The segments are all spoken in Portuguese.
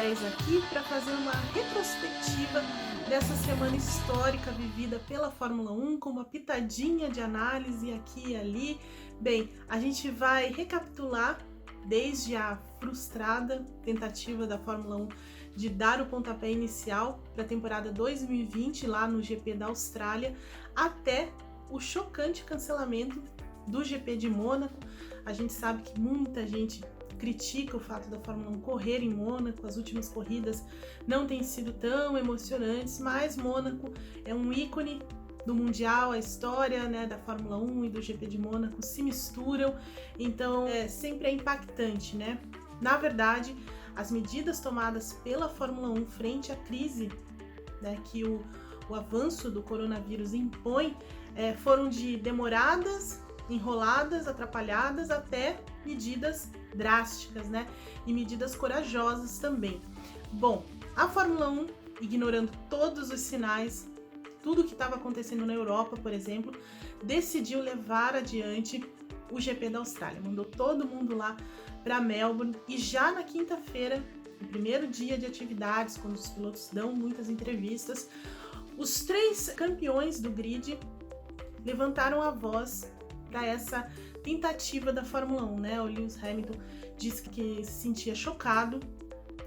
Moisés aqui para fazer uma retrospectiva dessa semana histórica vivida pela Fórmula 1 com uma pitadinha de análise aqui e ali. Bem, a gente vai recapitular desde a frustrada tentativa da Fórmula 1 de dar o pontapé inicial para a temporada 2020 lá no GP da Austrália, até o chocante cancelamento do GP de Mônaco. A gente sabe que muita gente critica o fato da Fórmula 1 correr em Mônaco, as últimas corridas não têm sido tão emocionantes, mas Mônaco é um ícone do Mundial, a história, né, da Fórmula 1 e do GP de Mônaco se misturam, então sempre é impactante, né? Na verdade, as medidas tomadas pela Fórmula 1 frente à crise, né, que o avanço do coronavírus impõe, foram de demoradas, enroladas, atrapalhadas, até medidas drásticas, né? E medidas corajosas também. Bom, a Fórmula 1, ignorando todos os sinais, tudo o que estava acontecendo na Europa, por exemplo, decidiu levar adiante o GP da Austrália. Mandou todo mundo lá para Melbourne e já na quinta-feira, no primeiro dia de atividades, quando os pilotos dão muitas entrevistas, os 3 campeões do grid levantaram a voz para essa tentativa da Fórmula 1, né? O Lewis Hamilton disse que se sentia chocado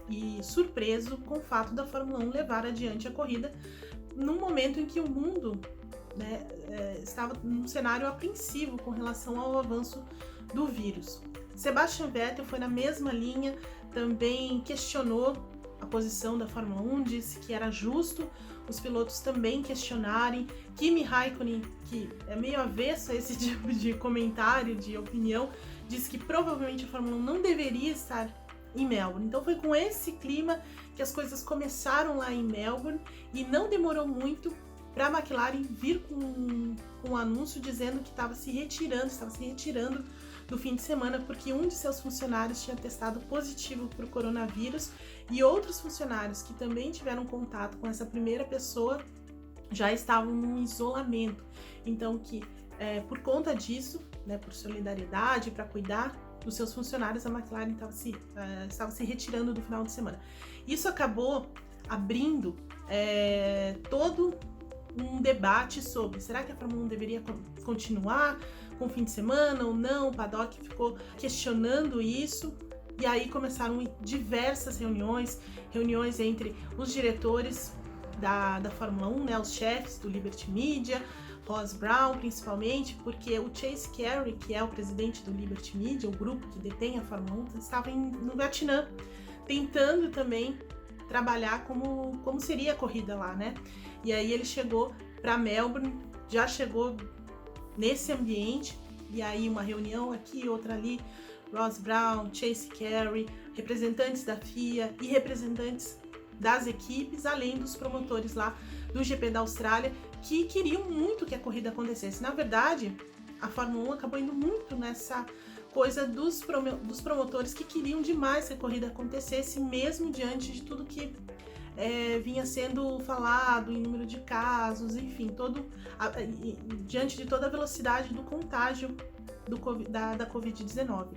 e surpreso com o fato da Fórmula 1 levar adiante a corrida num momento em que o mundo, né, estava num cenário apreensivo com relação ao avanço do vírus. Sebastian Vettel foi na mesma linha, também questionou a posição da Fórmula 1, disse que era justo os pilotos também questionarem. Kimi Raikkonen, que é meio avesso a esse tipo de comentário, de opinião, disse que provavelmente a Fórmula 1 não deveria estar em Melbourne. Então foi com esse clima que as coisas começaram lá em Melbourne e não demorou muito para a McLaren vir com um anúncio dizendo que estava se retirando do fim de semana porque um de seus funcionários tinha testado positivo para o coronavírus e outros funcionários que também tiveram contato com essa primeira pessoa já estavam num isolamento. Então que por conta disso, né, por solidariedade, para cuidar dos seus funcionários, a McLaren estava se retirando do final de semana. Isso acabou abrindo todo um debate sobre será que a Fórmula 1 deveria continuar com o fim de semana ou não. O paddock ficou questionando isso e aí começaram diversas reuniões entre os diretores da Fórmula 1, né, os chefes do Liberty Media, Ross Brown principalmente, porque o Chase Carey, que é o presidente do Liberty Media, o grupo que detém a Fórmula 1, estava no Vietnã, tentando também trabalhar como seria a corrida lá, né? E aí ele chegou para Melbourne, já chegou nesse ambiente, e aí uma reunião aqui, outra ali, Ross Brown, Chase Carey, representantes da FIA e representantes das equipes, além dos promotores lá do GP da Austrália, que queriam muito que a corrida acontecesse. Na verdade, a Fórmula 1 acabou indo muito nessa coisa dos promotores que queriam demais que a corrida acontecesse, mesmo diante de tudo que vinha sendo falado em número de casos, enfim, diante de toda a velocidade do contágio da Covid-19.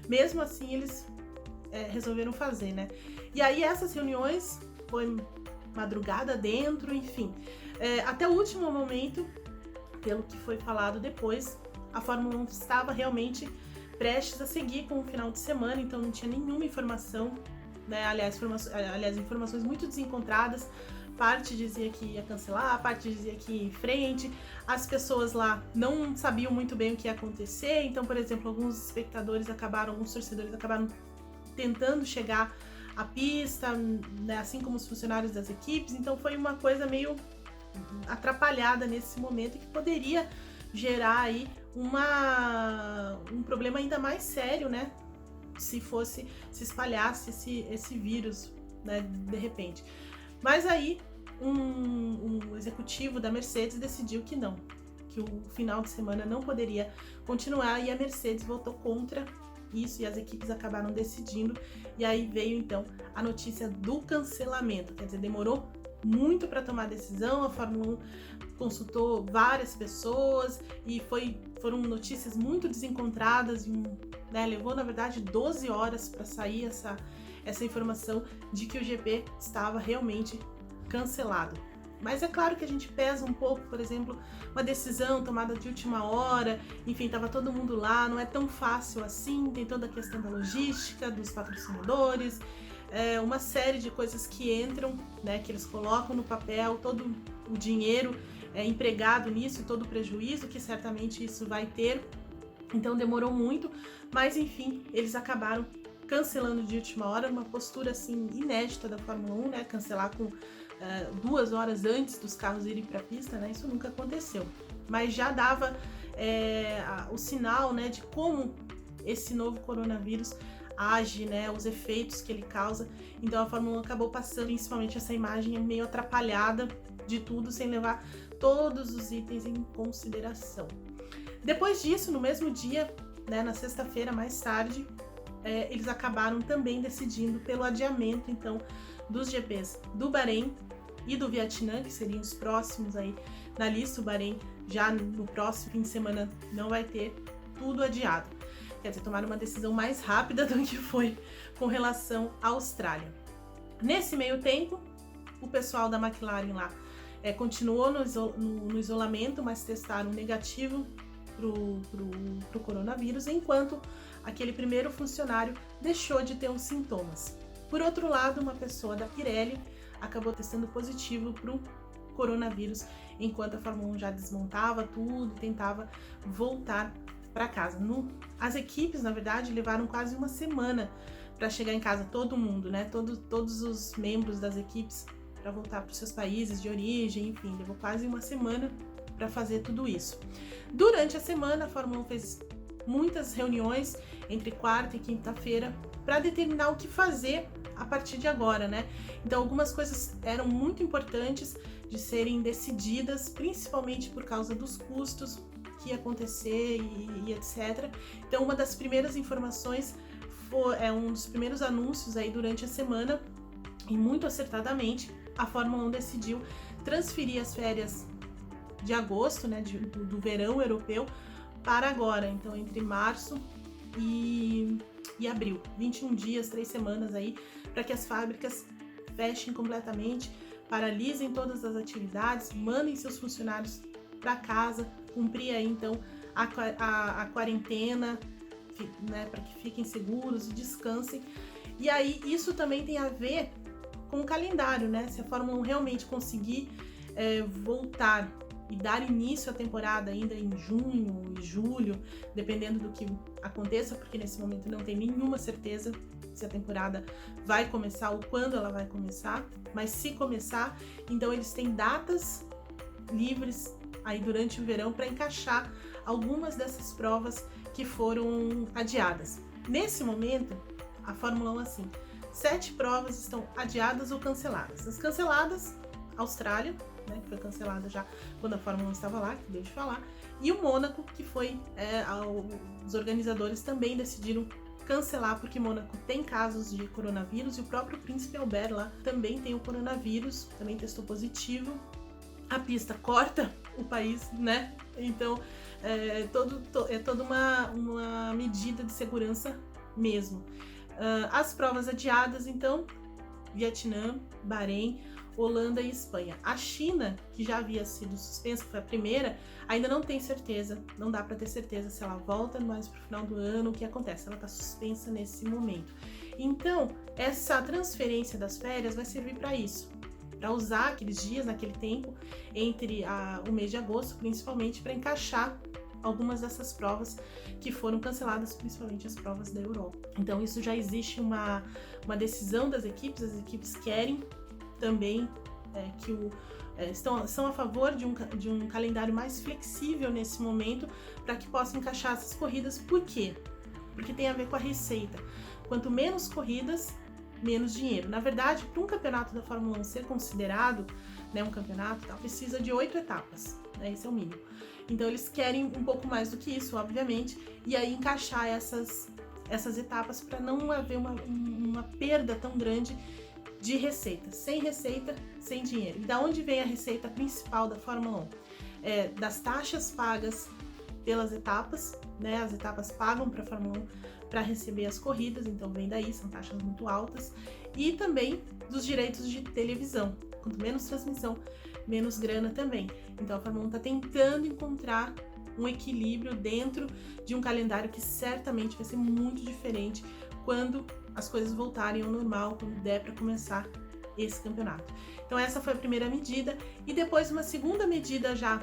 Mesmo assim, eles resolveram fazer, né? E aí essas reuniões foi madrugada dentro, enfim. Até o último momento, pelo que foi falado depois, a Fórmula 1 estava realmente prestes a seguir com o final de semana, então não tinha nenhuma informação, né? Aliás, informações muito desencontradas. Parte dizia que ia cancelar, parte dizia que ia em frente. As pessoas lá não sabiam muito bem o que ia acontecer, então, por exemplo, alguns torcedores acabaram tentando chegar à pista, né, assim como os funcionários das equipes, então foi uma coisa meio atrapalhada nesse momento que poderia gerar aí um problema ainda mais sério, né, se espalhasse esse vírus, né, de repente. Mas aí um executivo da Mercedes decidiu que não, que o final de semana não poderia continuar e a Mercedes votou contra isso e as equipes acabaram decidindo, e aí veio então a notícia do cancelamento. Quer dizer, demorou muito para tomar a decisão, a Fórmula 1 consultou várias pessoas e foram notícias muito desencontradas, né, levou na verdade 12 horas para sair essa informação de que o GP estava realmente cancelado. Mas é claro que a gente pesa um pouco, por exemplo, uma decisão tomada de última hora, enfim, estava todo mundo lá, não é tão fácil assim, tem toda a questão da logística, dos patrocinadores, uma série de coisas que entram, né, que eles colocam no papel, todo o dinheiro empregado nisso, todo o prejuízo que certamente isso vai ter, então demorou muito, mas enfim, eles acabaram cancelando de última hora, uma postura assim inédita da Fórmula 1, né, cancelar com 2 horas antes dos carros irem para a pista, né? Isso nunca aconteceu, mas já dava o sinal, né, de como esse novo coronavírus age, né, os efeitos que ele causa. Então a Fórmula 1 acabou passando principalmente essa imagem meio atrapalhada de tudo, sem levar todos os itens em consideração. Depois disso, no mesmo dia, né, na sexta-feira mais tarde, eles acabaram também decidindo pelo adiamento então dos GPs do Bahrein e do Vietnã, que seriam os próximos aí na lista. O Bahrein já no próximo fim de semana não vai ter, tudo adiado. Quer dizer, tomaram uma decisão mais rápida do que foi com relação à Austrália. Nesse meio tempo, o pessoal da McLaren lá continuou no isolamento, mas testaram negativo pro coronavírus, enquanto aquele primeiro funcionário deixou de ter os sintomas. Por outro lado, uma pessoa da Pirelli acabou testando positivo para o coronavírus, enquanto a Fórmula 1 já desmontava tudo, tentava voltar para casa. As equipes, na verdade, levaram quase uma semana para chegar em casa, todo mundo, né? Todos os membros das equipes para voltar para os seus países de origem, enfim, levou quase uma semana para fazer tudo isso. Durante a semana, a Fórmula 1 fez muitas reuniões entre quarta e quinta-feira para determinar o que fazer a partir de agora, né? Então algumas coisas eram muito importantes de serem decididas, principalmente por causa dos custos que ia acontecer e etc. Então uma das primeiras informações um dos primeiros anúncios aí durante a semana, e muito acertadamente, a Fórmula 1 decidiu transferir as férias de agosto, né, do verão europeu, para agora, então entre março e abril, 21 dias, 3 semanas aí, para que as fábricas fechem completamente, paralisem todas as atividades, mandem seus funcionários para casa, cumprir aí então a quarentena, né, para que fiquem seguros e descansem. E aí isso também tem a ver com o calendário, né? Se a Fórmula 1 realmente conseguir voltar e dar início à temporada ainda em junho e julho, dependendo do que aconteça, porque nesse momento não tem nenhuma certeza se a temporada vai começar ou quando ela vai começar, mas se começar, então eles têm datas livres aí durante o verão para encaixar algumas dessas provas que foram adiadas. Nesse momento, a Fórmula 1 assim, 7 provas estão adiadas ou canceladas. As canceladas, Austrália, né, que foi cancelada já quando a Fórmula 1 estava lá, que deu de falar, e o Mônaco, que foi, os organizadores também decidiram cancelar, porque Mônaco tem casos de coronavírus, e o próprio Príncipe Albert lá também tem o coronavírus, também testou positivo. A pista corta o país, né? Então, é toda uma medida de segurança mesmo. As provas adiadas, então, Vietnã, Bahrein, Holanda e Espanha. A China, que já havia sido suspensa, que foi a primeira, ainda não tem certeza, não dá para ter certeza se ela volta mais para o final do ano, o que acontece, ela está suspensa nesse momento. Então, essa transferência das férias vai servir para isso, para usar aqueles dias, naquele tempo, entre o mês de agosto, principalmente, para encaixar algumas dessas provas que foram canceladas, principalmente as provas da Europa. Então, isso já existe uma decisão das equipes, as equipes querem também são a favor de um calendário mais flexível nesse momento, para que possam encaixar essas corridas. Por quê? Porque tem a ver com a receita. Quanto menos corridas, menos dinheiro. Na verdade, para um campeonato da Fórmula 1 ser considerado, né, um campeonato, precisa de 8 etapas, né, esse é o mínimo. Então eles querem um pouco mais do que isso, obviamente, e aí encaixar essas etapas para não haver uma perda tão grande de receita. Sem receita, sem dinheiro. E da onde vem a receita principal da Fórmula 1? Das taxas pagas pelas etapas, né? As etapas pagam para a Fórmula 1 para receber as corridas, então vem daí, são taxas muito altas, e também dos direitos de televisão. Quanto menos transmissão, menos grana também. Então a Fórmula 1 está tentando encontrar um equilíbrio dentro de um calendário que certamente vai ser muito diferente quando as coisas voltarem ao normal, quando der para começar esse campeonato. Então essa foi a primeira medida, e depois uma segunda medida já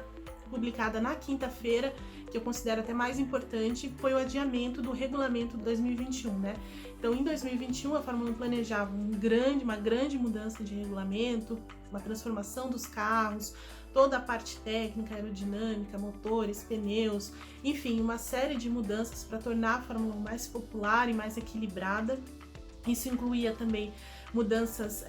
publicada na quinta-feira, que eu considero até mais importante, foi o adiamento do regulamento 2021, né? Então em 2021 a Fórmula 1 planejava uma grande mudança de regulamento, uma transformação dos carros, toda a parte técnica, aerodinâmica, motores, pneus, enfim, uma série de mudanças para tornar a Fórmula 1 mais popular e mais equilibrada. Isso incluía também mudanças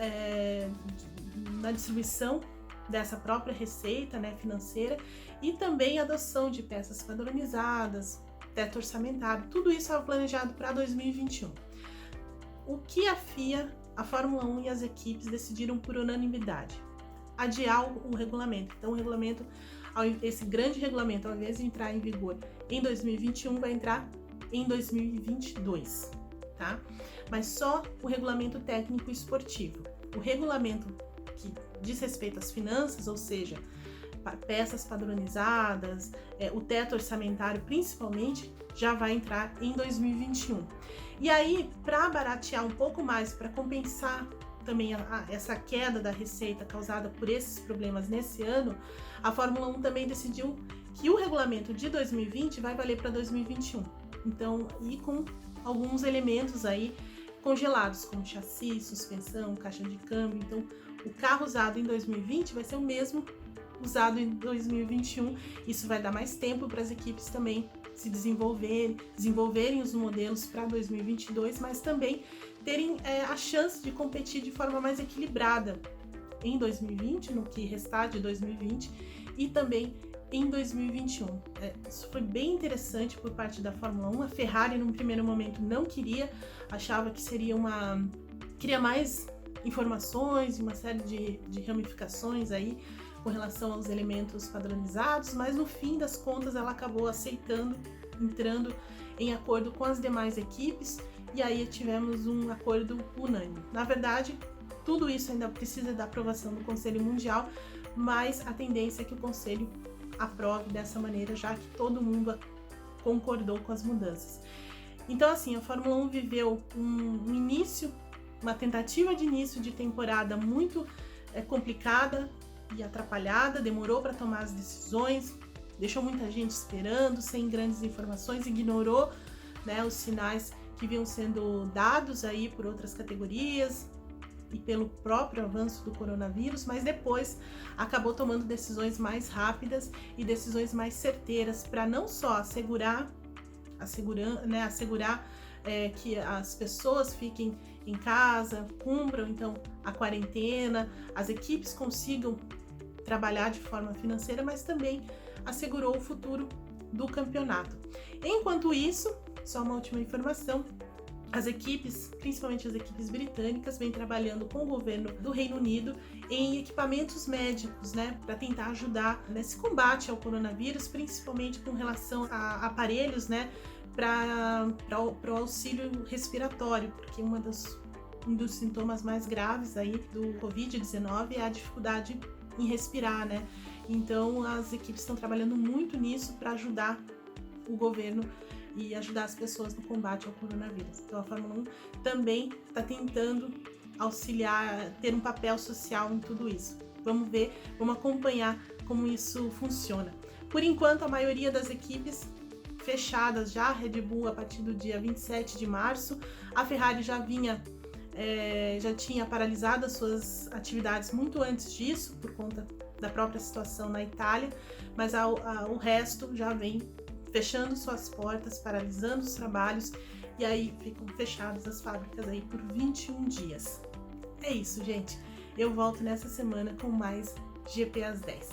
na distribuição dessa própria receita, né, financeira, e também a adoção de peças padronizadas, teto orçamentário, tudo isso estava planejado para 2021. O que a FIA, a Fórmula 1 e as equipes decidiram por unanimidade? Adiar o regulamento. Então o regulamento, esse grande regulamento, ao invés de entrar em vigor em 2021, vai entrar em 2022, tá? Mas só o regulamento técnico esportivo. O regulamento que diz respeito às finanças, ou seja, peças padronizadas, o teto orçamentário principalmente, já vai entrar em 2021. E aí, para baratear um pouco mais, para compensar também essa queda da receita causada por esses problemas nesse ano, a Fórmula 1 também decidiu que o regulamento de 2020 vai valer para 2021. Então, e com alguns elementos aí congelados, como chassi, suspensão, caixa de câmbio. Então, o carro usado em 2020 vai ser o mesmo usado em 2021. Isso vai dar mais tempo para as equipes também se desenvolverem os modelos para 2022, mas também terem a chance de competir de forma mais equilibrada em 2020, no que restar de 2020, e também em 2021. Isso foi bem interessante por parte da Fórmula 1. A Ferrari, num primeiro momento, não queria, achava que queria mais informações e uma série de ramificações aí com relação aos elementos padronizados, mas no fim das contas ela acabou aceitando, entrando em acordo com as demais equipes, e aí tivemos um acordo unânime. Na verdade, tudo isso ainda precisa da aprovação do Conselho Mundial, mas a tendência é que o Conselho aprove dessa maneira, já que todo mundo concordou com as mudanças. Então, assim, a Fórmula 1 viveu uma tentativa de início de temporada muito complicada e atrapalhada, demorou para tomar as decisões, deixou muita gente esperando, sem grandes informações, ignorou, né, os sinais que vinham sendo dados aí por outras categorias e pelo próprio avanço do coronavírus, mas depois acabou tomando decisões mais rápidas e decisões mais certeiras para não só assegurar que as pessoas fiquem em casa, cumpram então a quarentena, as equipes consigam trabalhar de forma financeira, mas também assegurou o futuro do campeonato. Enquanto isso, só uma última informação, as equipes, principalmente as equipes britânicas, vêm trabalhando com o governo do Reino Unido em equipamentos médicos, né, para tentar ajudar nesse combate ao coronavírus, principalmente com relação a aparelhos, né, para o auxílio respiratório, porque um dos sintomas mais graves aí do Covid-19 é a dificuldade em respirar, né? Então as equipes estão trabalhando muito nisso para ajudar o governo e ajudar as pessoas no combate ao coronavírus. Então a Fórmula 1 também está tentando auxiliar, ter um papel social em tudo isso. Vamos ver, vamos acompanhar como isso funciona. Por enquanto, a maioria das equipes fechadas já, a Red Bull a partir do dia 27 de março, a Ferrari já tinha paralisado as suas atividades muito antes disso, por conta da própria situação na Itália, mas o resto já vem fechando suas portas, paralisando os trabalhos, e aí ficam fechadas as fábricas aí por 21 dias. É isso, gente. Eu volto nessa semana com mais GP às 10.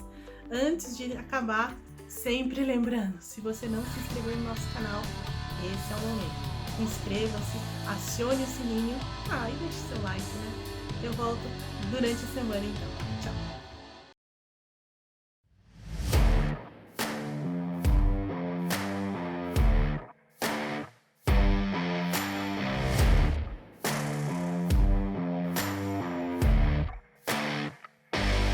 Antes de acabar, sempre lembrando, se você não se inscreveu no nosso canal, esse é o momento. Inscreva-se, acione o sininho, e deixe seu like, né? Eu volto durante a semana então. Tchau!